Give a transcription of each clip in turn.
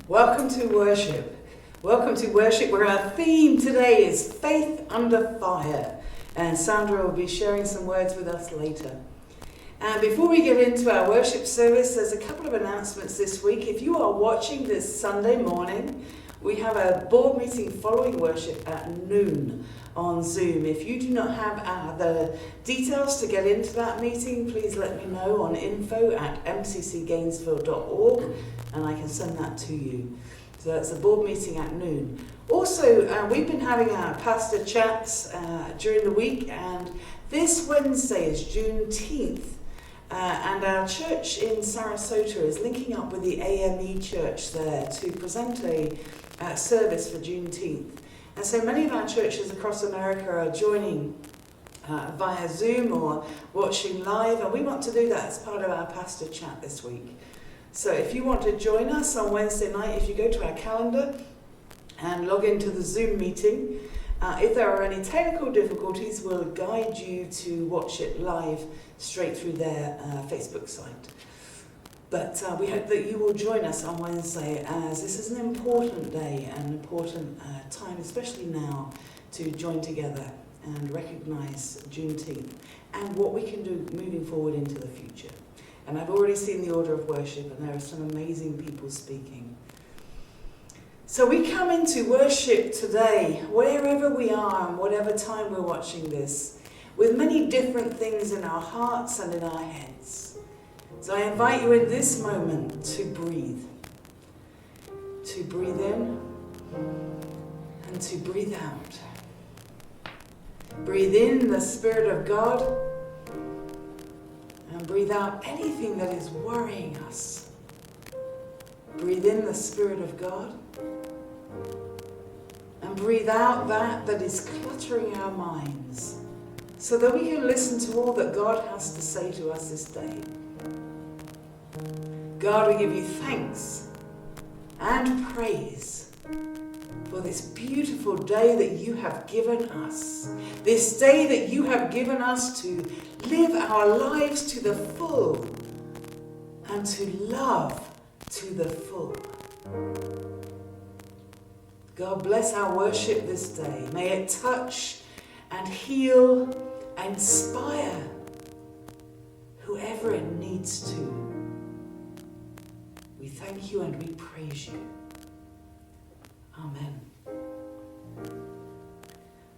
Welcome to worship. Welcome to worship, where our theme today is Faith Under Fire. And Sandra will be sharing some words with us later. And before we get into our worship service, there's a couple of announcements this week. If you are watching this Sunday morning, we have a board meeting following worship at noon on Zoom. If you do not have the details to get into that meeting, please let me know on info@mccgainesville.org and I can send that to you. So that's a board meeting at noon. Also, we've been having our pastor chats during the week, and this Wednesday is Juneteenth. And our church in Sarasota is linking up with the AME church there to present a service for Juneteenth. And so many of our churches across America are joining via Zoom or watching live, and we want to do that as part of our pastor chat this week. So if you want to join us on Wednesday night, if you go to our calendar and log into the Zoom meeting, if there are any technical difficulties, we'll guide you to watch it live straight through their Facebook site. But we hope that you will join us on Wednesday, as this is an important day and an important time, especially now, to join together and recognise Juneteenth and what we can do moving forward into the future. And I've already seen the order of worship, and there are some amazing people speaking. So we come into worship today, wherever we are and whatever time we're watching this, with many different things in our hearts and in our heads. So I invite you in this moment to breathe. To breathe in and to breathe out. Breathe in the Spirit of God and breathe out anything that is worrying us. Breathe in the Spirit of God and breathe out that is cluttering our minds, so that we can listen to all that God has to say to us this day. God, we give you thanks and praise for this beautiful day that you have given us. This day that you have given us to live our lives to the full and to love to the full. God, bless our worship this day. May it touch and heal and inspire whoever it needs to. We thank you and we praise you. Amen.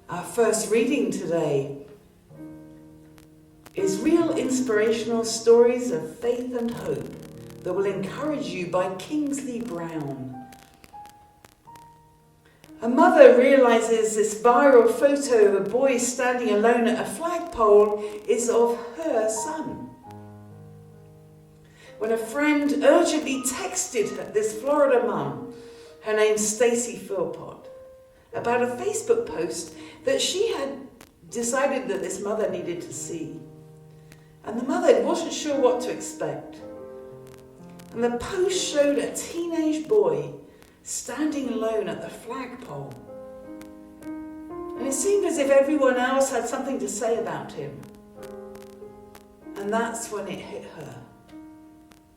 Our first reading today is Real Inspirational Stories of Faith and Hope That Will Encourage You by Kingsley Brown. A mother realizes this viral photo of a boy standing alone at a flagpole is of her son. When a friend urgently texted this Florida mum, her name's Stacy Philpott, about a Facebook post that she had decided that this mother needed to see. And the mother wasn't sure what to expect. And the post showed a teenage boy standing alone at the flagpole. And it seemed as if everyone else had something to say about him. And that's when it hit her.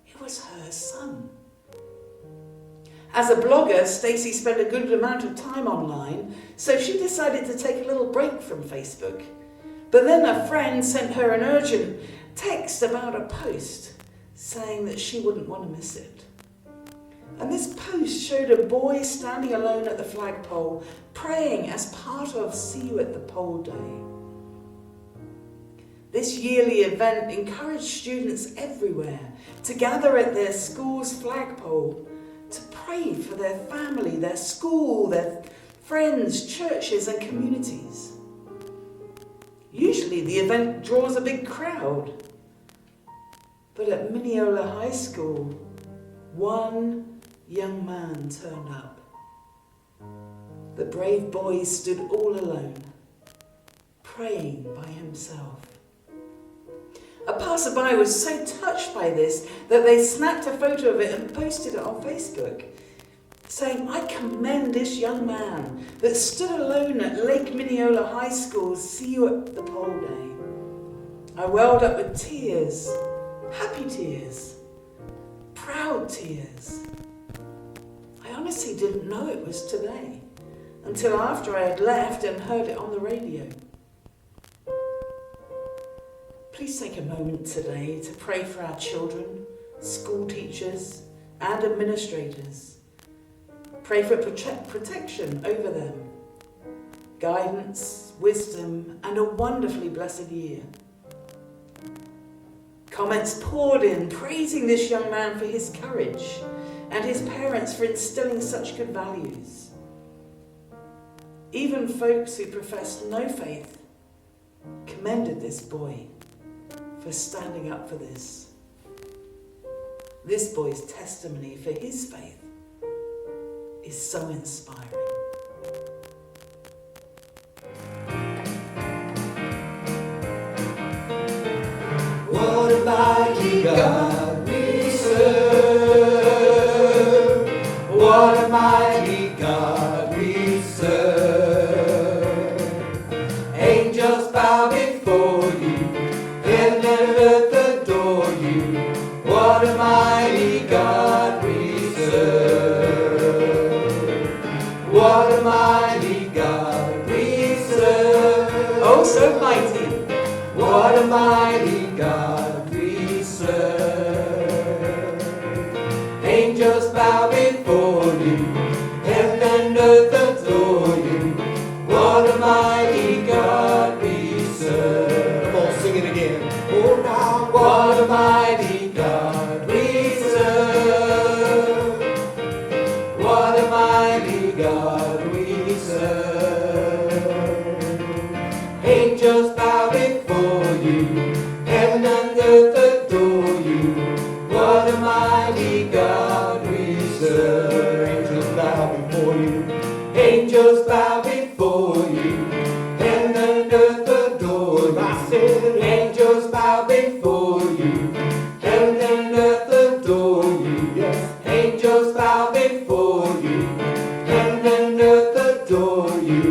It was her son. As a blogger, Stacey spent a good amount of time online, so she decided to take a little break from Facebook. But then a friend sent her an urgent text about a post, saying that she wouldn't want to miss it. And this post showed a boy standing alone at the flagpole, praying as part of See You at the Pole Day. This yearly event encouraged students everywhere to gather at their school's flagpole to pray for their family, their school, their friends, churches, and communities. Usually the event draws a big crowd, but at Mineola High School, one young man turned up. The brave boy stood all alone, praying by himself. A passerby was so touched by this that they snapped a photo of it and posted it on Facebook, saying, "I commend this young man that stood alone at Lake Mineola High School, See You at the Pole Day. I welled up with tears, happy tears, proud tears. I honestly didn't know it was today until after I had left and heard it on the radio. Please take a moment today to pray for our children, school teachers, and administrators. Pray for protection over them, guidance, wisdom, and a wonderfully blessed year. Comments poured in praising this young man for his courage and his parents for instilling such good values. Even folks who professed no faith commended this boy for standing up for this. This boy's testimony for his faith is so inspiring. What a mighty God we serve. What a mighty God we serve. Angels bow before you, heaven and earth adore you. What a mighty God we serve. What a mighty God we serve. Oh, so mighty. What a mighty God we serve. Angels bow before you, heaven and earth adore you. What a mighty God we serve. Come on, sing it again. Oh, now, what a mighty God we serve. What a mighty God we serve. Angels bow before you, heaven and earth adore you. What a mighty God we serve. Angels bow before you, angels bow before you, heaven and earth adore you. I said, angels bow before you, heaven and earth adore you. Yes, angels bow before you, heaven and earth adore you.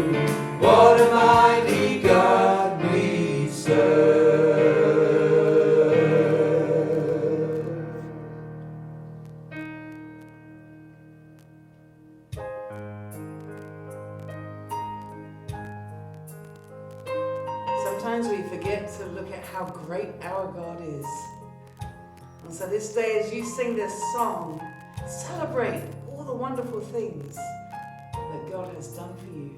What a mighty God we serve. Sometimes we forget to look at how great our God is. And so this day, as you sing this song, celebrate all the wonderful things that God has done for you.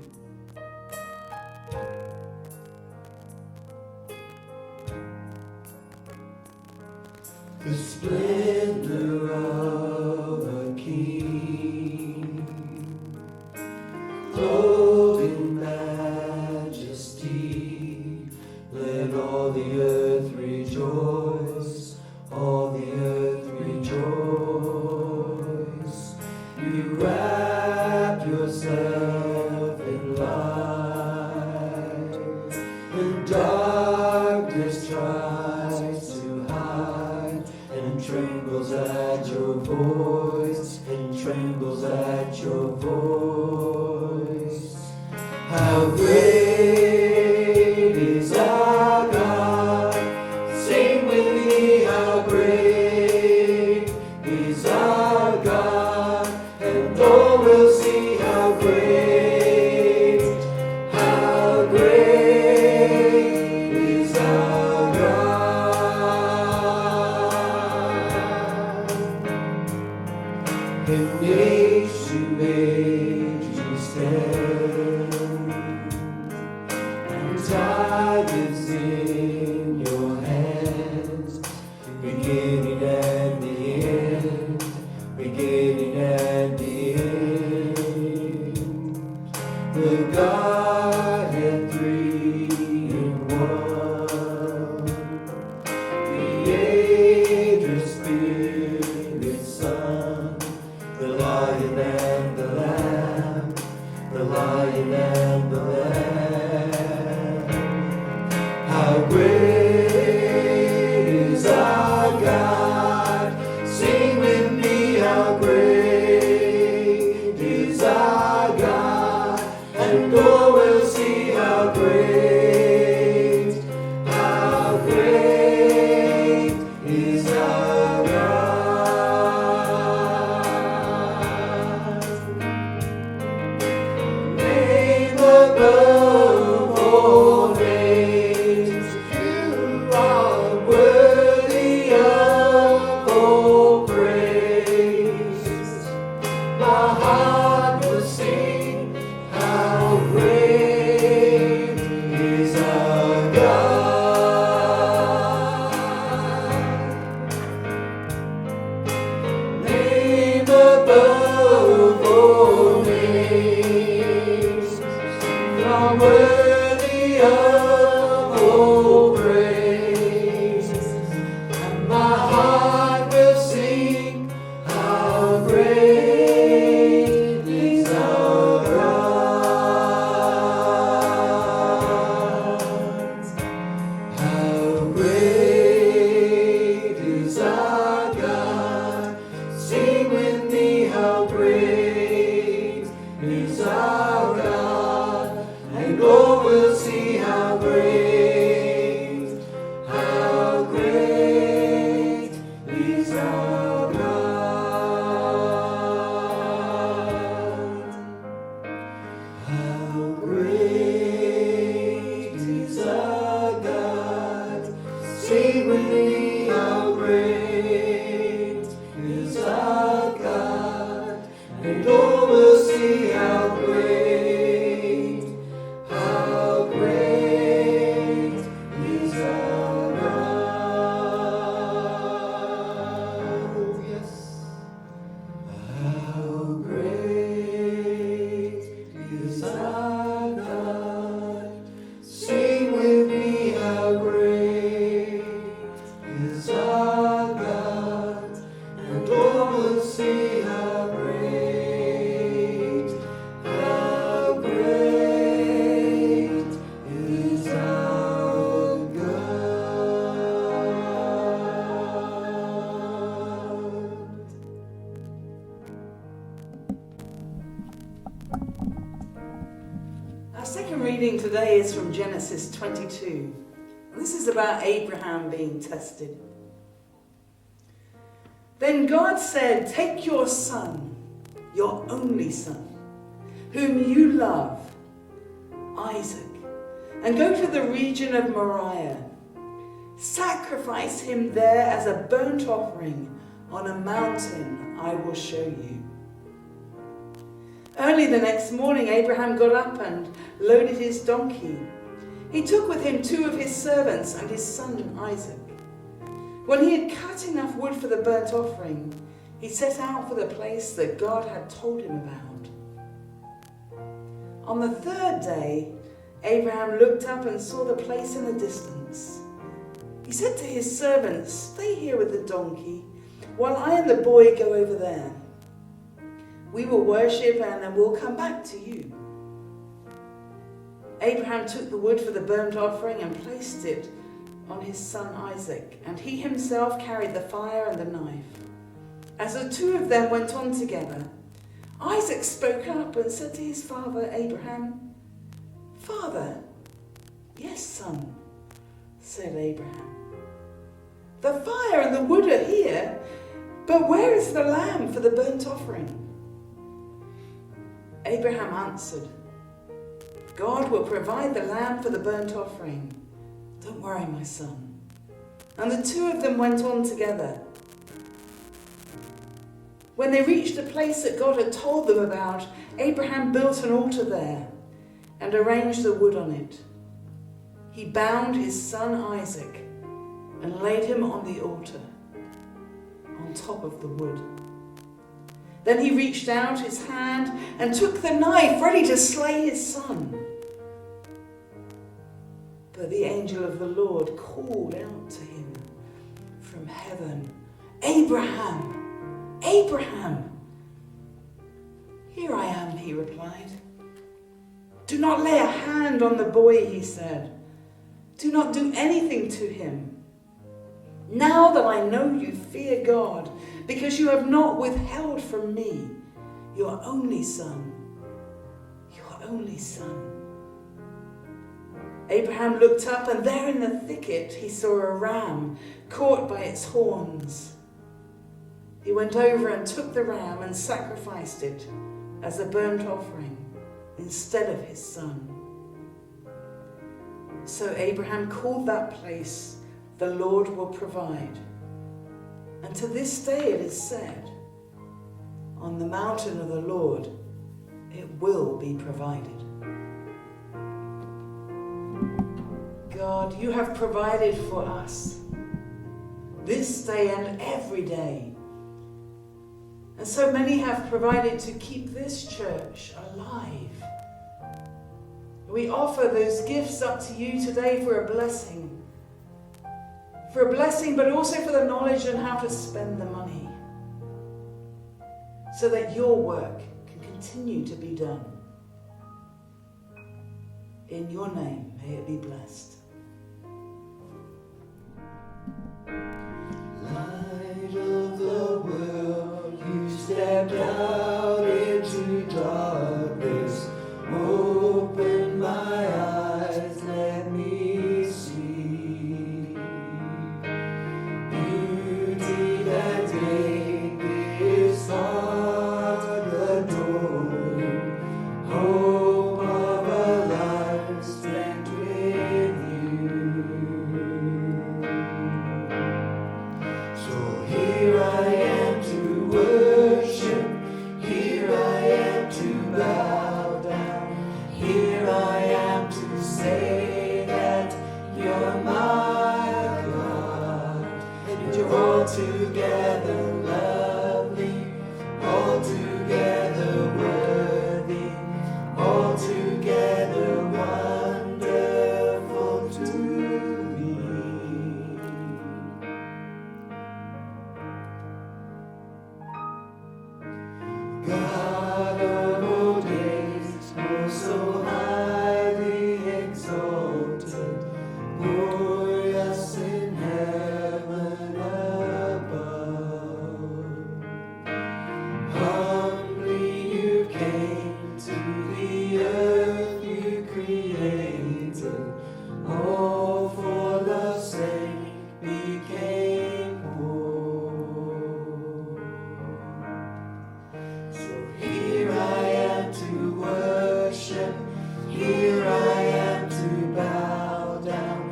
The splendor of a king, clothed in majesty, let all the earth rejoice, all the earth rejoice. You wrap yourself in light, and darkness tries to hide, and trembles at your voice, and trembles at your voice. How great is our God, sing with me, how great is our God, and all will see how great is our God. And age to age you stand, and time is in your hands, beginning and the end, beginning and the end. The Godhead three in one, Creator, Spirit, Son, the Lion and the Lamb, the Lion and the Lamb. How great is our God, sing with me, how great is our God, and all will see how great is our God. my heart will sing how great is our God. Name above all names, you're worthy of all praise, and my heart will sing how great is our God. How great is our God. Sing with me, how great is our God. And all will see how great is our God. How great is our God. Sing with me, how great is our God. And all will see how great is our God. Yes. How great is our God. Sing with me, how great is our God. And all will see how great is our God. Our second reading today is from Genesis 22. This is about Abraham being tested. Then God said, "Take your son, your only son, whom you love, Isaac, and go to the region of Moriah. Sacrifice him there as a burnt offering on a mountain I will show you." Early the next morning, Abraham got up and loaded his donkey. He took with him 2 of his servants and his son Isaac. When he had cut enough wood for the burnt offering, he set out for the place that God had told him about. On the 3rd day, Abraham looked up and saw the place in the distance. He said to his servants, "Stay here with the donkey, while I and the boy go over there. We will worship and then we'll come back to you." Abraham took the wood for the burnt offering and placed it on his son Isaac, and he himself carried the fire and the knife. As the 2 of them went on together, Isaac spoke up and said to his father Abraham, "Father." "Yes, son," said Abraham. "The fire and the wood are here, but where is the lamb for the burnt offering?" Abraham answered, "God will provide the lamb for the burnt offering. Don't worry, my son." And the 2 of them went on together. When they reached the place that God had told them about, Abraham built an altar there and arranged the wood on it. He bound his son Isaac and laid him on the altar, on top of the wood. Then he reached out his hand and took the knife, ready to slay his son. But the angel of the Lord called out to him from heaven, "Abraham, Abraham!" "Here I am," he replied. "Do not lay a hand on the boy," he said. "Do not do anything to him. Now that I know you fear God, because you have not withheld from me your only son, your only son." Abraham looked up, and there in the thicket he saw a ram caught by its horns. He went over and took the ram and sacrificed it as a burnt offering instead of his son. So Abraham called that place, "The Lord will provide." And to this day it is said, on the mountain of the Lord, it will be provided. God, you have provided for us this day and every day. And so many have provided to keep this church alive. We offer those gifts up to you today for a blessing. For a blessing, but also for the knowledge on how to spend the money, so that your work can continue to be done. In your name, may it be blessed. Light of the world, you stepped out into darkness. Open my eyes, let me see beauty that make this heart adore you. Hope of a life spent with you. So here I am to worship, here I am to bow down, here I am to say that you're my God, and you're altogether lovely, altogether worthy, altogether wonderful to me. God of all days, oh so highly exalted, glorious in heaven above. Humbly you came to the earth you created, all for love's sake became poor. So here I am to worship, here I am to bow down,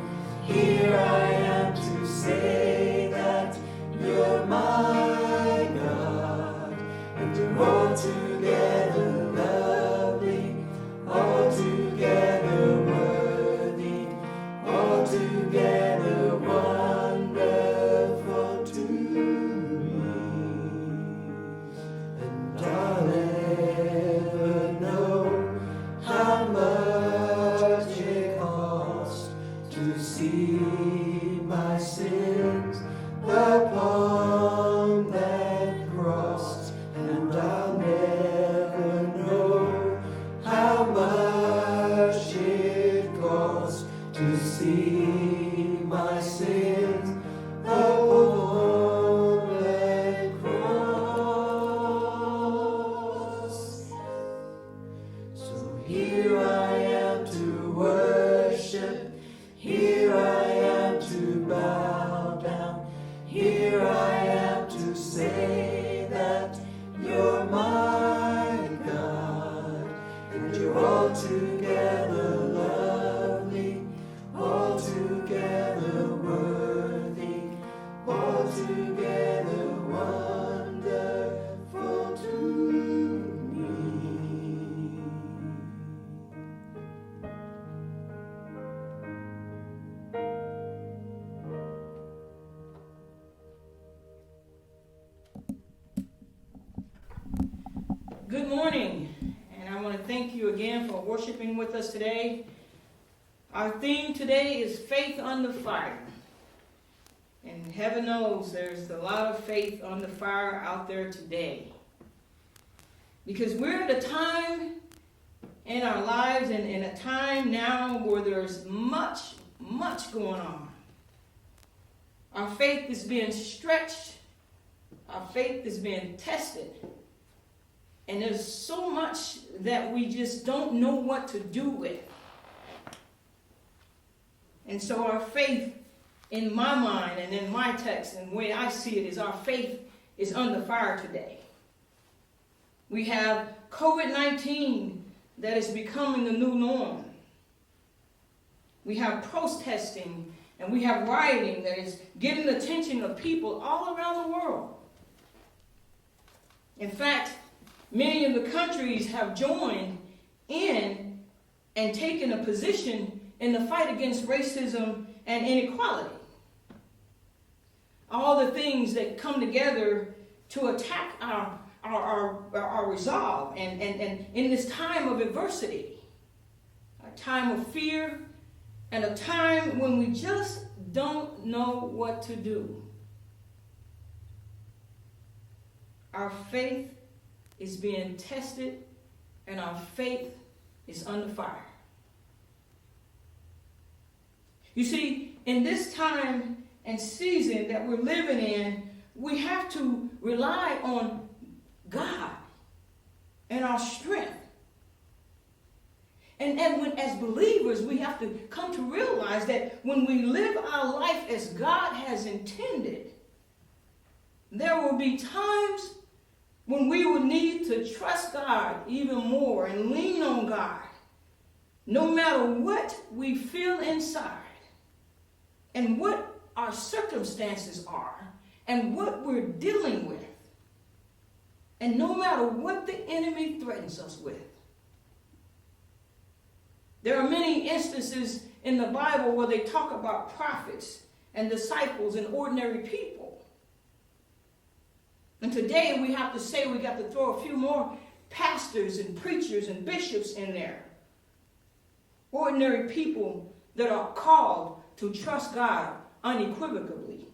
here I am to say that you're my God, and you're altogether lovely, altogether worthy, altogether wonderful to me. And I'll never know how much it cost to see my sins upon that cross. And I'll never know how much it cost to see my sins upon that cross. So here I am to worship, here I am to bow down, here I am to say that you're my God, and you're altogether lovely, altogether worthy, altogether wonderful to me. Good morning, and I want to thank you again for worshiping with us today. Our theme today is faith under fire. And heaven knows there's a lot of faith under fire out there today. Because we're at a time in our lives and in a time now where there's much going on. Our faith is being stretched. Our faith is being tested. And there's so much that we just don't know what to do with. And so our faith, in my mind and in my text and the way I see it, is our faith is under fire today. We have COVID-19 that is becoming the new norm. We have protesting and we have rioting that is getting the attention of people all around the world. In fact, Many of the countries have joined in and taken a position in the fight against racism and inequality. All the things that come together to attack our resolve and in this time of adversity, a time of fear, and a time when we just don't know what to do. Our faith is being tested, and our faith is under fire. You see, in this time and season that we're living in, we have to rely on God and our strength. And when, as believers, we have to come to realize that when we live our life as God has intended, there will be times when we will need to trust God even more and lean on God, no matter what we feel inside and what our circumstances are and what we're dealing with, and no matter what the enemy threatens us with. There are many instances in the Bible where they talk about prophets and disciples and ordinary people. And today we have to say we got to throw a few more pastors and preachers and bishops in there. Ordinary people that are called to trust God unequivocally.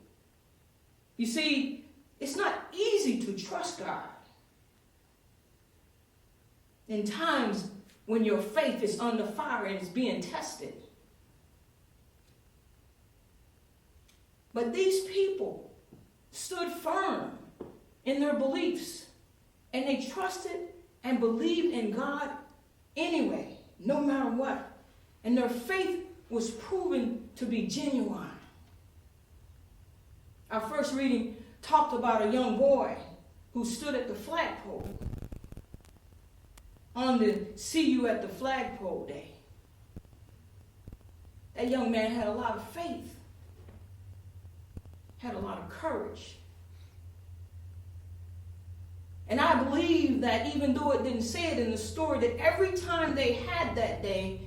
You see, it's not easy to trust God in times when your faith is under fire and is being tested. But these people stood firm in their beliefs, and they trusted and believed in God anyway, no matter what. And their faith was proven to be genuine. Our first reading talked about a young boy who stood at the flagpole on the See You at the Flagpole Day. That young man had a lot of faith, had a lot of courage. And I believe that even though it didn't say it in the story, that every time they had that day,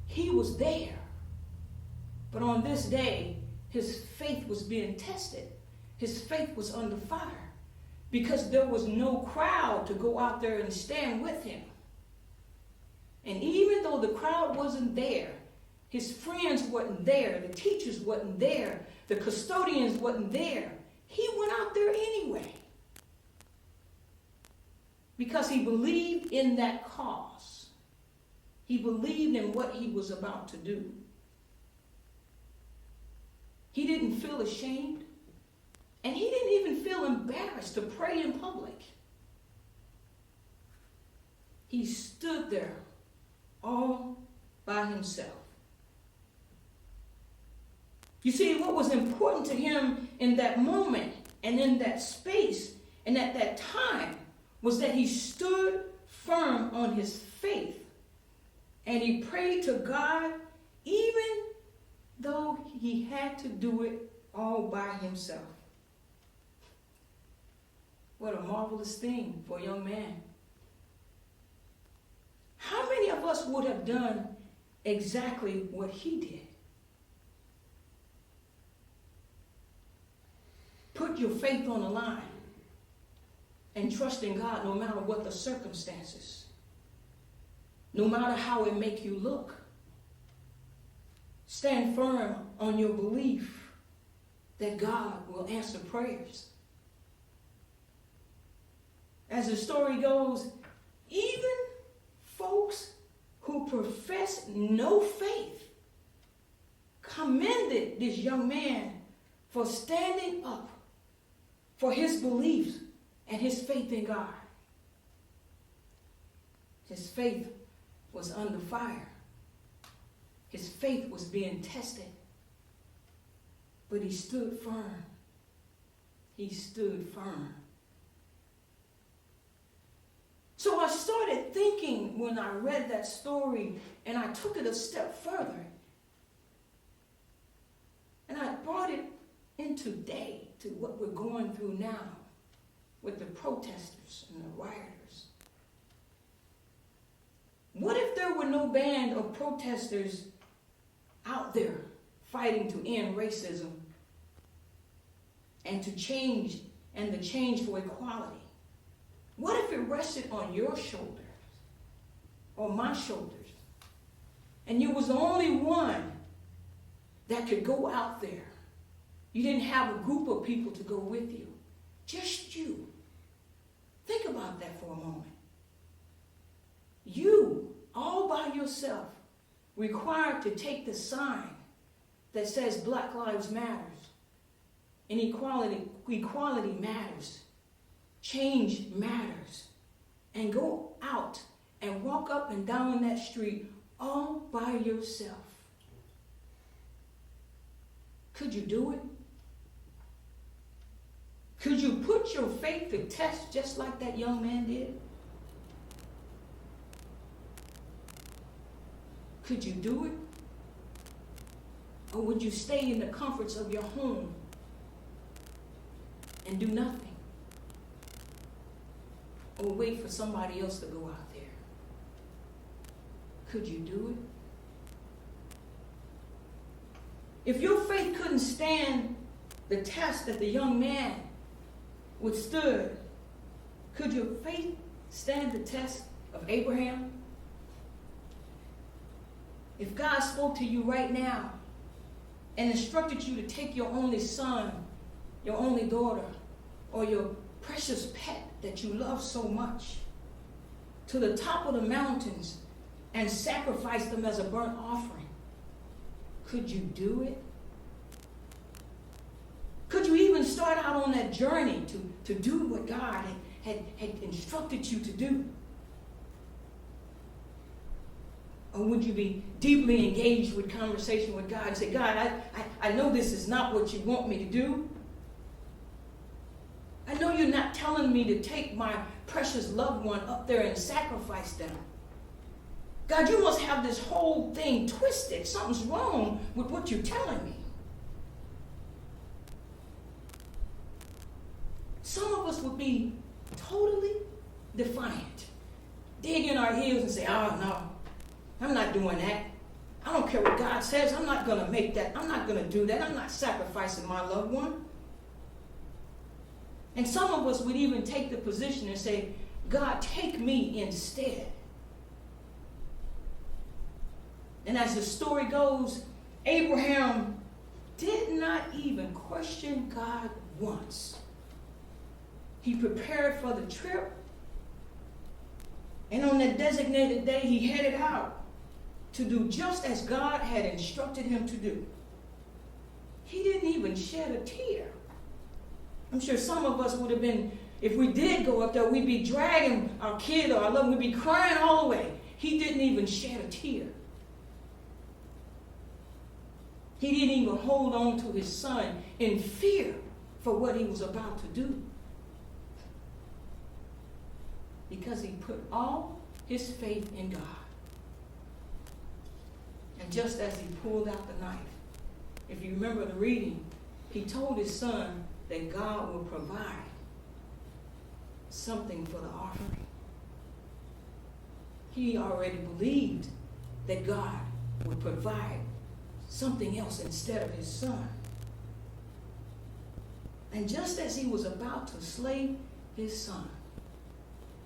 he was there. But on this day, his faith was being tested. His faith was under fire because there was no crowd to go out there and stand with him. And even though the crowd wasn't there, his friends wasn't there, the teachers wasn't there, the custodians wasn't there, he went out there anyway. Because he believed in that cause. He believed in what he was about to do. He didn't feel ashamed, and he didn't even feel embarrassed to pray in public. He stood there all by himself. You see, what was important to him in that moment and in that space and at that time was that he stood firm on his faith and he prayed to God even though he had to do it all by himself. What a marvelous thing for a young man. How many of us would have done exactly what he did? Put your faith on the line and trust in God no matter what the circumstances, no matter how it make you look. Stand firm on your belief that God will answer prayers. As the story goes, even folks who profess no faith commended this young man for standing up for his beliefs and his faith in God. His faith was under fire. His faith was being tested. But he stood firm. He stood firm. So I started thinking when I read that story, and I took it a step further. And I brought it in today to what we're going through now with the protesters and the rioters were no band of protesters out there fighting to end racism and to change, and the change for equality. What if it rested on your shoulders or my shoulders, and you was the only one that could go out there? You didn't have a group of people to go with you, just you. Think about that for a moment. You, all by yourself, required to take the sign that says Black Lives Matters and equality matters, change matters, and go out and walk up and down that street all by yourself. Could you do it? Could you put your faith to test just like that young man did? Could you do it? Or would you stay in the comforts of your home and do nothing? Or wait for somebody else to go out there? Could you do it? If your faith couldn't stand the test that the young man withstood, could your faith stand the test of Abraham? If God spoke to you right now and instructed you to take your only son, your only daughter, or your precious pet that you love so much to the top of the mountains and sacrifice them as a burnt offering, could you do it? Could you even start out on that journey to do what God had instructed you to do? Or would you be deeply engaged with conversation with God and say, God, I know this is not what you want me to do. I know you're not telling me to take my precious loved one up there and sacrifice them. God, you must have this whole thing twisted. Something's wrong with what you're telling me. Some of us would be totally defiant, dig in our heels and say, oh, no, I'm not doing that. I don't care what God says. I'm not going to make that. I'm not going to do that. I'm not sacrificing my loved one. And some of us would even take the position and say, God, take me instead. And as the story goes, Abraham did not even question God once. He prepared for the trip, and on that designated day, he headed out to do just as God had instructed him to do. He didn't even shed a tear. I'm sure some of us would have been, if we did go up there, we'd be dragging our kid or our loved one, we'd be crying all the way. He didn't even shed a tear. He didn't even hold on to his son in fear for what he was about to do. Because he put all his faith in God. And just as he pulled out the knife, if you remember the reading, he told his son that God will provide something for the offering. He already believed that God would provide something else instead of his son. And just as he was about to slay his son,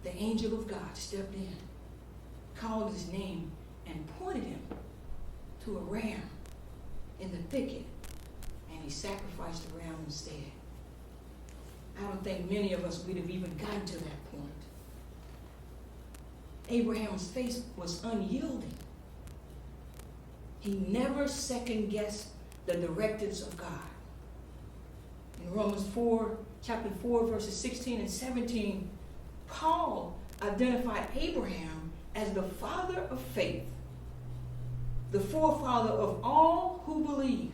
the angel of God stepped in, called his name, and pointed him to a ram in the thicket, and he sacrificed the ram instead. I don't think many of us would have even gotten to that point. Abraham's faith was unyielding. He never second-guessed the directives of God. In Romans 4, chapter 4, verses 16 and 17, Paul identified Abraham as the father of faith, the forefather of all who believe.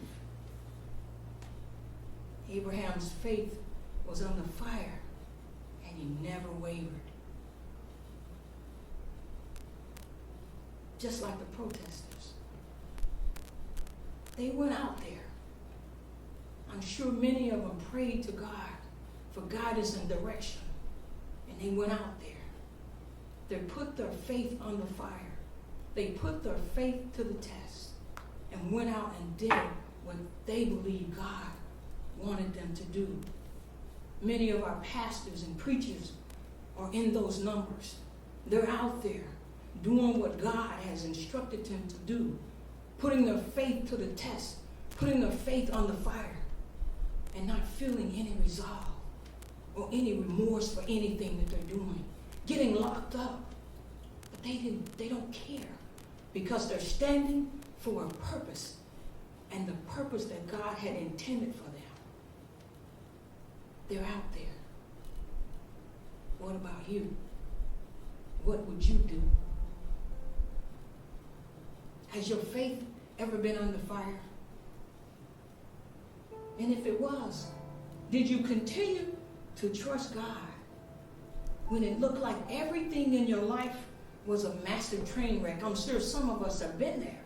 Abraham's faith was under fire, and he never wavered. Just like the protesters. They went out there. I'm sure many of them prayed to God for guidance and direction. And they went out there. They put their faith under fire. They put their faith to the test and went out and did what they believed God wanted them to do. Many of our pastors and preachers are in those numbers. They're out there doing what God has instructed them to do, putting their faith to the test, putting their faith on the fire, and not feeling any resolve or any remorse for anything that they're doing, getting locked up. But they don't care, because they're standing for a purpose, and the purpose that God had intended for them. They're out there. What about you? What would you do? Has your faith ever been under fire? And if it was, did you continue to trust God when it looked like everything in your life was a massive train wreck? I'm sure some of us have been there.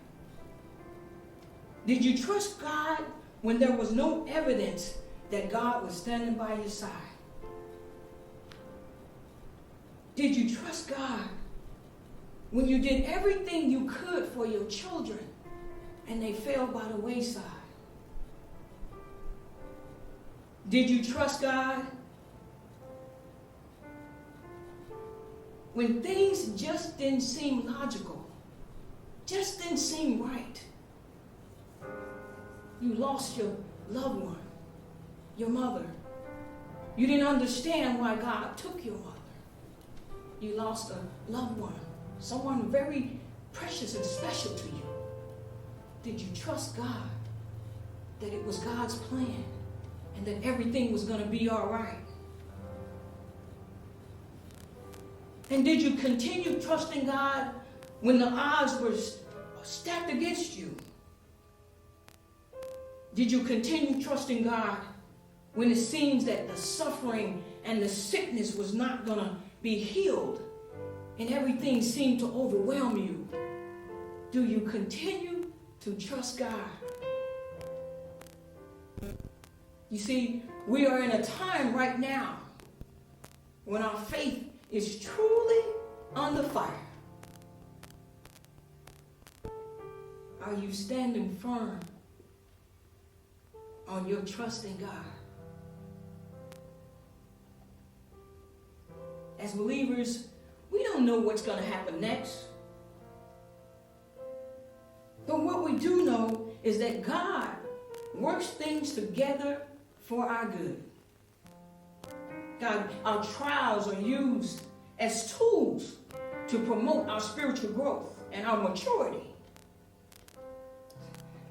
Did you trust God when there was no evidence that God was standing by your side? Did you trust God when you did everything you could for your children and they fell by the wayside? Did you trust God when things just didn't seem logical, just didn't seem right? You lost your loved one, your mother. You didn't understand why God took your mother. You lost a loved one, someone very precious and special to you. Did you trust God that it was God's plan and that everything was going to be all right? And did you continue trusting God when the odds were stacked against you? Did you continue trusting God when it seems that the suffering and the sickness was not going to be healed and everything seemed to overwhelm you? Do you continue to trust God? You see, we are in a time right now when our faith is truly under fire. Are you standing firm on your trust in God? As believers, we don't know what's going to happen next. But what we do know is that God works things together for our good. God, our trials are used as tools to promote our spiritual growth and our maturity.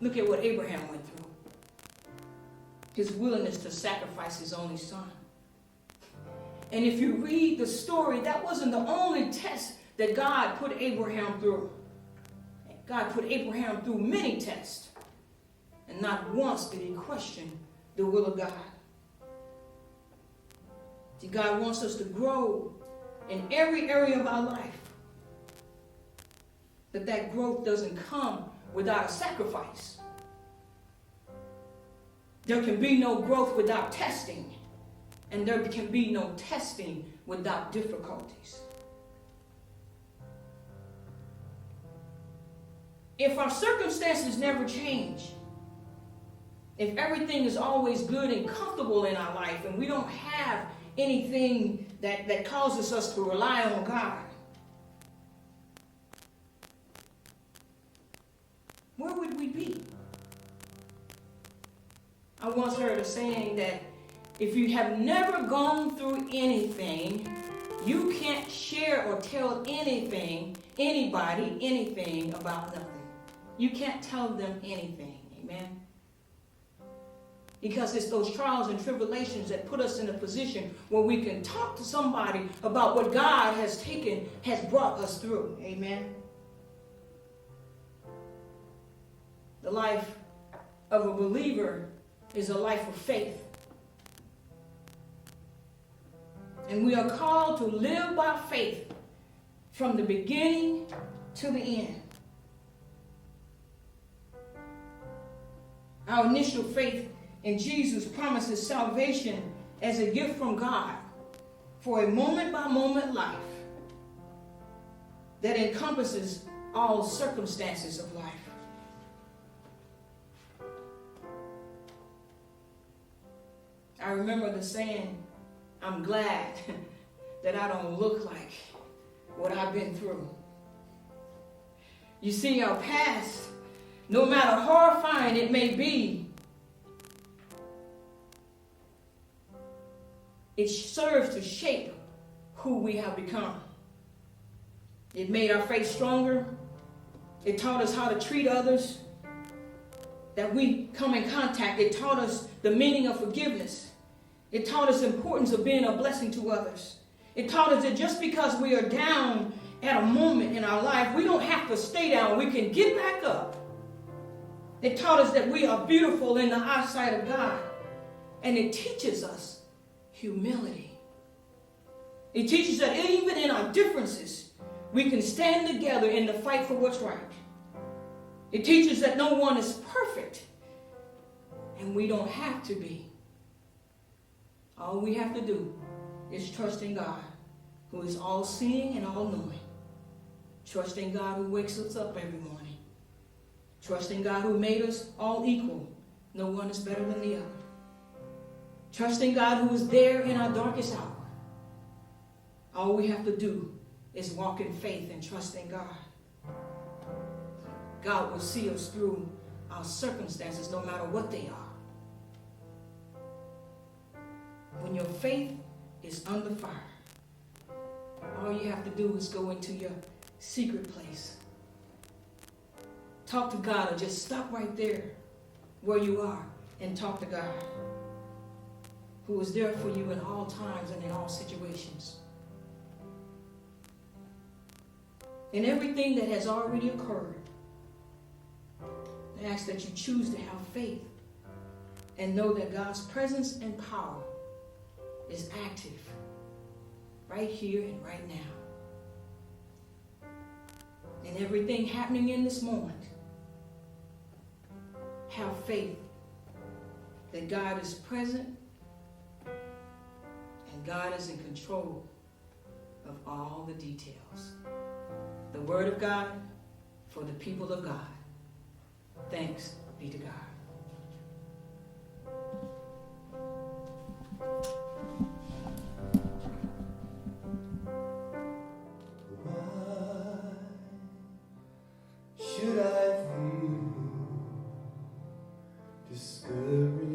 Look at what Abraham went through. His willingness to sacrifice his only son. And if you read the story, that wasn't the only test that God put Abraham through. God put Abraham through many tests. And not once did he question the will of God. See, God wants us to grow in every area of our life. But that growth doesn't come without a sacrifice. There can be no growth without testing. And there can be no testing without difficulties. If our circumstances never change, if everything is always good and comfortable in our life and we don't have anything that causes us to rely on God, where would we be? I once heard a saying that if you have never gone through anything, you can't share or tell anybody, anything about nothing. You can't tell them anything. Amen? Because it's those trials and tribulations that put us in a position where we can talk to somebody about what God has brought us through. Amen? The life of a believer is a life of faith. And we are called to live by faith from the beginning to the end. Our initial faith in Jesus promises salvation as a gift from God for a moment-by-moment life that encompasses all circumstances of life. I remember the saying, I'm glad that I don't look like what I've been through. You see, our past, no matter horrifying it may be, it serves to shape who we have become. It made our faith stronger. It taught us how to treat others that we come in contact. It taught us the meaning of forgiveness. It taught us the importance of being a blessing to others. It taught us that just because we are down at a moment in our life, we don't have to stay down. We can get back up. It taught us that we are beautiful in the eyesight of God. And it teaches us humility. It teaches that even in our differences, we can stand together in the fight for what's right. It teaches that no one is perfect, and we don't have to be. All we have to do is trust in God, who is all-seeing and all-knowing. Trust in God who wakes us up every morning. Trust in God who made us all equal. No one is better than the other. Trust in God who is there in our darkest hour. All we have to do is walk in faith and trust in God. God will see us through our circumstances, no matter what they are. When your faith is under fire, all you have to do is go into your secret place. Talk to God, or just stop right there where you are and talk to God, who is there for you in all times and in all situations. In everything that has already occurred, I ask that you choose to have faith and know that God's presence and power is active right here and right now. And everything happening in this moment, have faith that God is present and God is in control of all the details. The Word of God for the people of God. Thanks be to God. Why should I feel discouraged?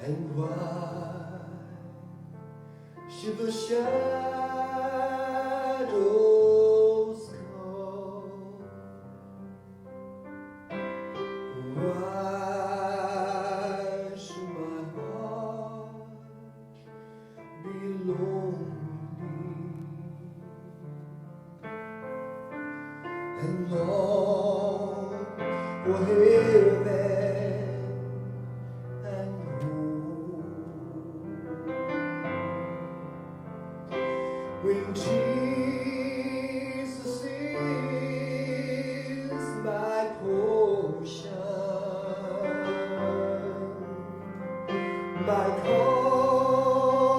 And why should the shadows come? Why should my heart be lonely and long for heaven and home? When Jesus is my portion, my constant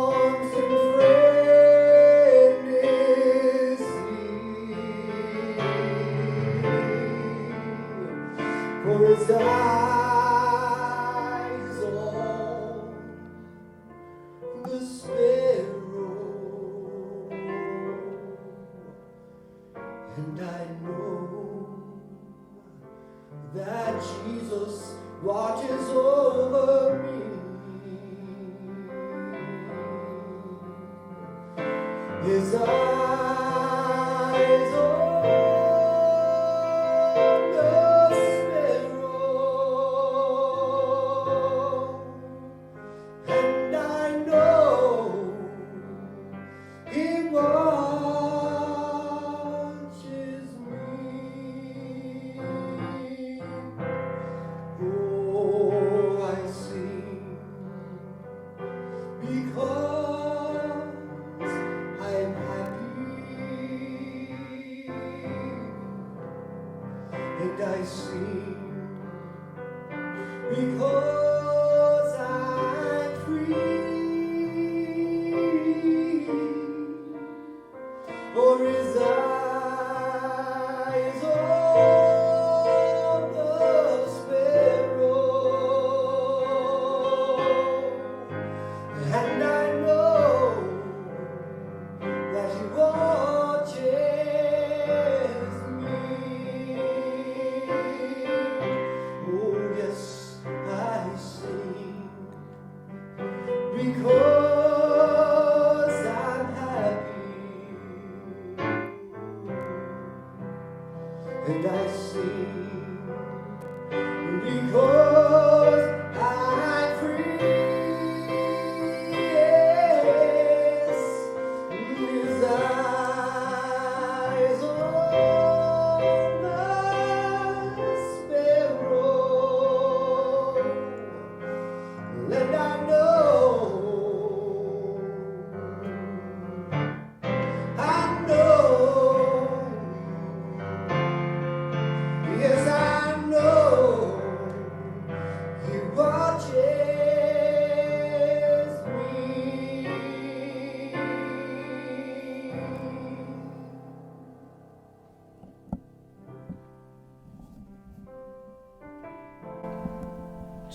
friend is He, for His eyes on the sparrow, and I know that Jesus watches over me. His eyes on the sparrow, and I know He watches me. Oh, I sing because I'm happy, and I sing because I'm free.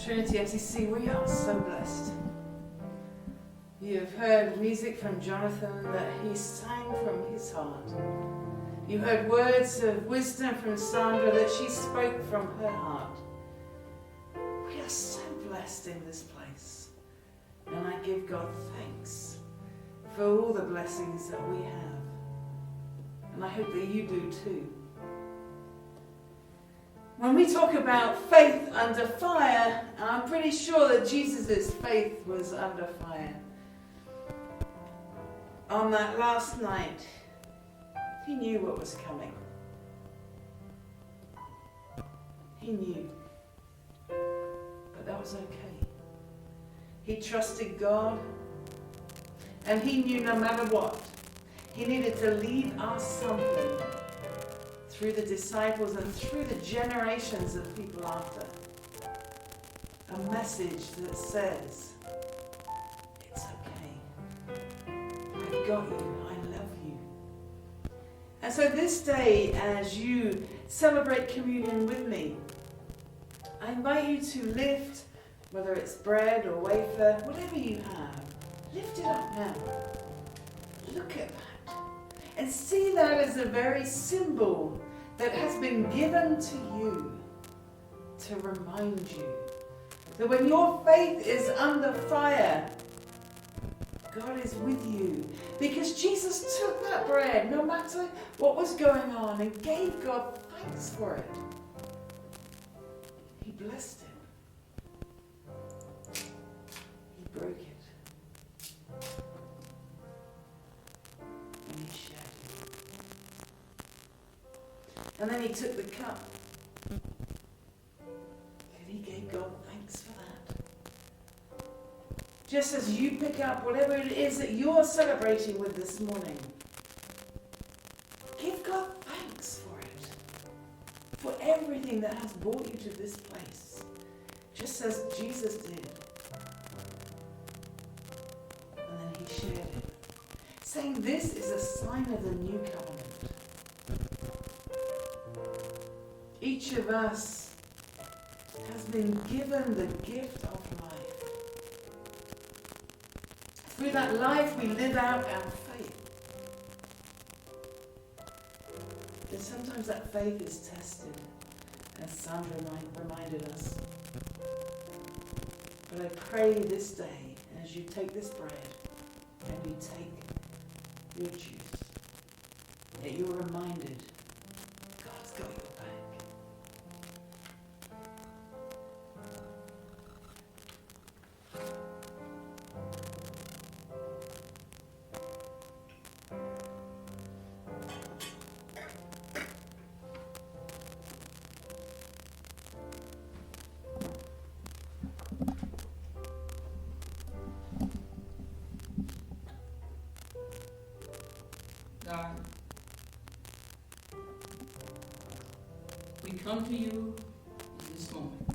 Trinity MCC, we are so blessed. You've heard music from Jonathan that he sang from his heart. You heard words of wisdom from Sandra that she spoke from her heart. We are so blessed in this place. And I give God thanks for all the blessings that we have. And I hope that you do too. When we talk about faith under fire, I'm pretty sure that Jesus' faith was under fire. On that last night, he knew what was coming. He knew. But that was okay. He trusted God, and he knew no matter what, he needed to leave us something through the disciples and through the generations of people after. A message that says, it's okay. I've got you. I love you. And so this day, as you celebrate communion with me, I invite you to lift, whether it's bread or wafer, whatever you have, lift it up now. Look at that. And see that as a very symbol that has been given to you to remind you that when your faith is under fire, God is with you. Because Jesus took that bread, no matter what was going on, and gave God thanks for it. He blessed it. He broke it. And he shared it. And then he took the cup. And he gave God thanks for that. Just as you pick up whatever it is that you're celebrating with this morning, give God thanks for it. For everything that has brought you to this place. Just as Jesus did. And then he shared it. Saying this is a sign of the new covenant. Each of us has been given the gift of life. Through that life we live out our faith. And sometimes that faith is tested, as Sandra reminded us. But I pray this day, as you take this bread and you take your juice, that you're reminded God's got your back. God, we come to you in this moment.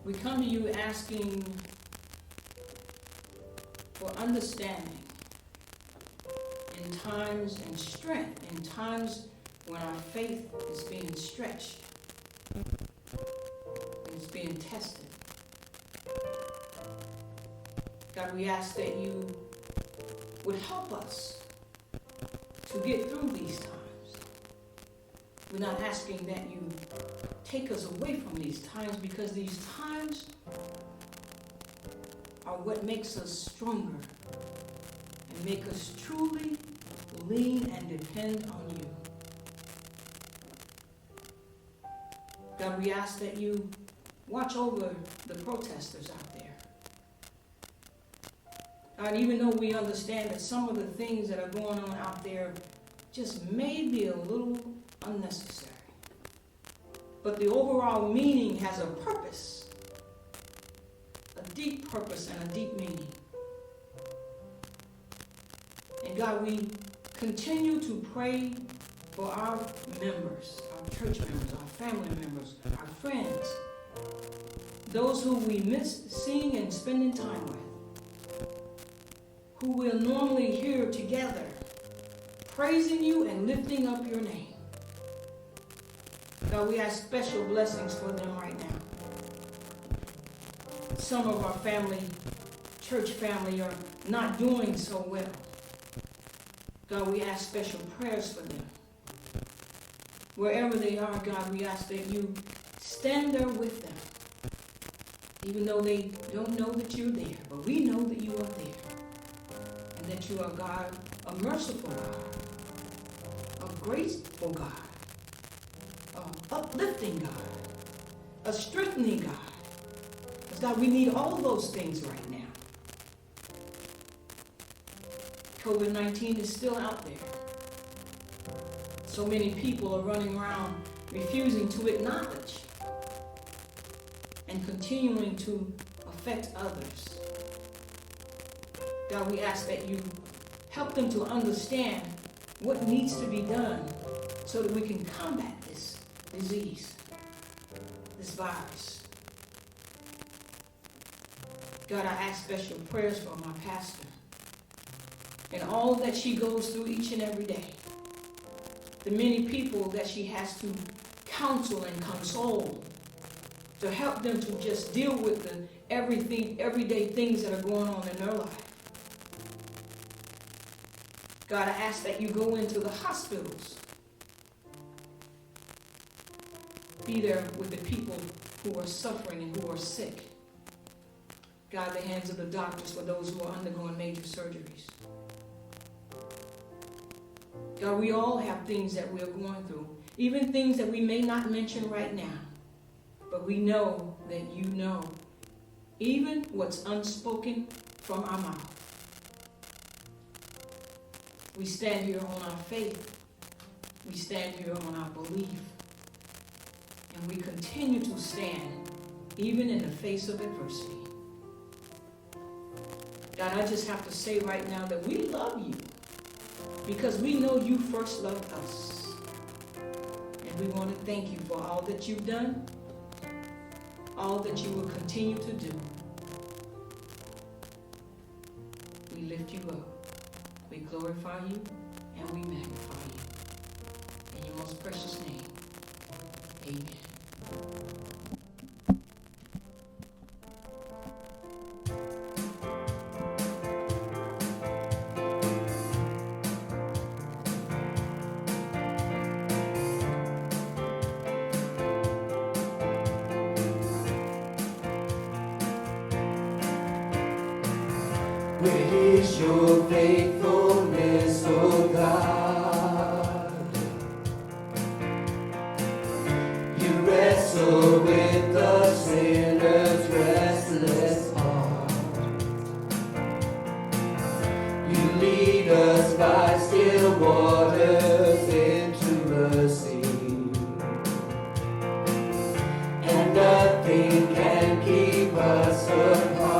We come to you asking for understanding in times and strength, in times when our faith is being stretched and it's being tested. God, we ask that you would help us to get through these times. We're not asking that you take us away from these times, because these times are what makes us stronger and make us truly lean and depend on you. God, we ask that you watch over the protesters out there. God, even though we understand that some of the things that are going on out there just may be a little unnecessary, but the overall meaning has a purpose, a deep purpose and a deep meaning. And God, we continue to pray for our members, our church members, our family members, our friends, those who we miss seeing and spending time with, who we'll normally hear together, praising you and lifting up your name. God, we ask special blessings for them right now. Some of our church family, are not doing so well. God, we ask special prayers for them. Wherever they are, God, we ask that you stand there with them. Even though they don't know that you're there, but we know that you are there. And that you are God, a merciful God, a graceful God, an uplifting God, a strengthening God. Because God, we need all those things right now. COVID-19 is still out there. So many people are running around refusing to acknowledge and continuing to affect others. God, we ask that you help them to understand what needs to be done so that we can combat this disease, this virus. God, I ask special prayers for my pastor and all that she goes through each and every day. The many people that she has to counsel and console to help them to just deal with the everyday things that are going on in their life. God, I ask that you go into the hospitals. Be there with the people who are suffering and who are sick. God, the hands of the doctors for those who are undergoing major surgeries. God, we all have things that we are going through, even things that we may not mention right now, but we know that you know, even what's unspoken from our mouth. We stand here on our faith. We stand here on our belief. And we continue to stand even in the face of adversity. God, I just have to say right now that we love you because we know you first loved us. And we want to thank you for all that you've done, all that you will continue to do. We lift you up. We glorify you and we magnify you. In your most precious name, amen. Great is your faithfulness, O God. You wrestle with the sinner's restless heart. You lead us by still waters into mercy, and nothing can keep us apart.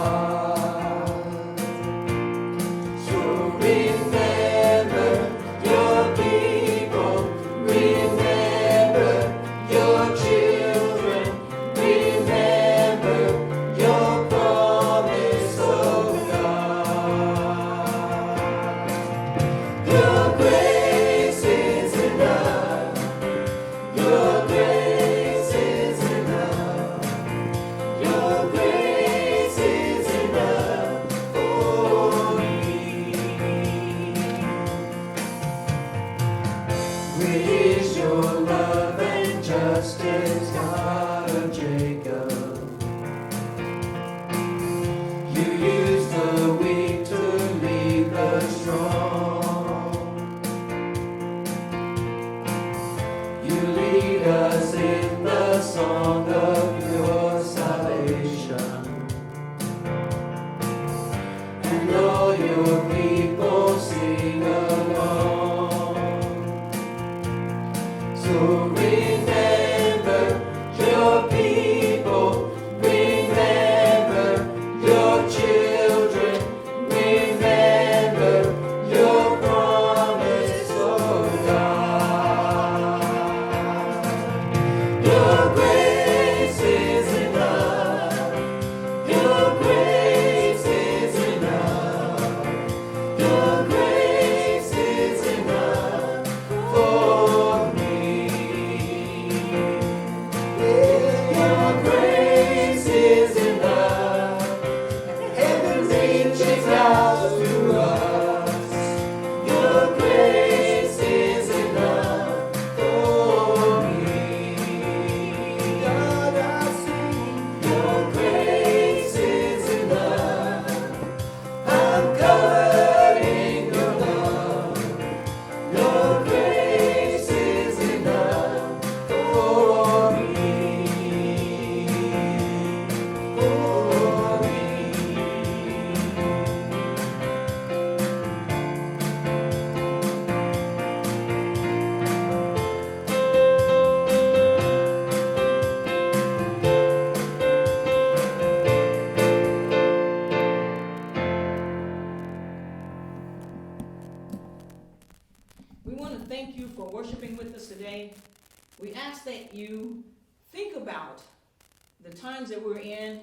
for worshiping with us today. We ask that you think about the times that we're in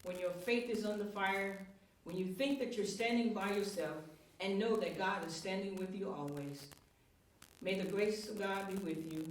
when your faith is under fire, when you think that you're standing by yourself, and know that God is standing with you always. May the grace of God be with you.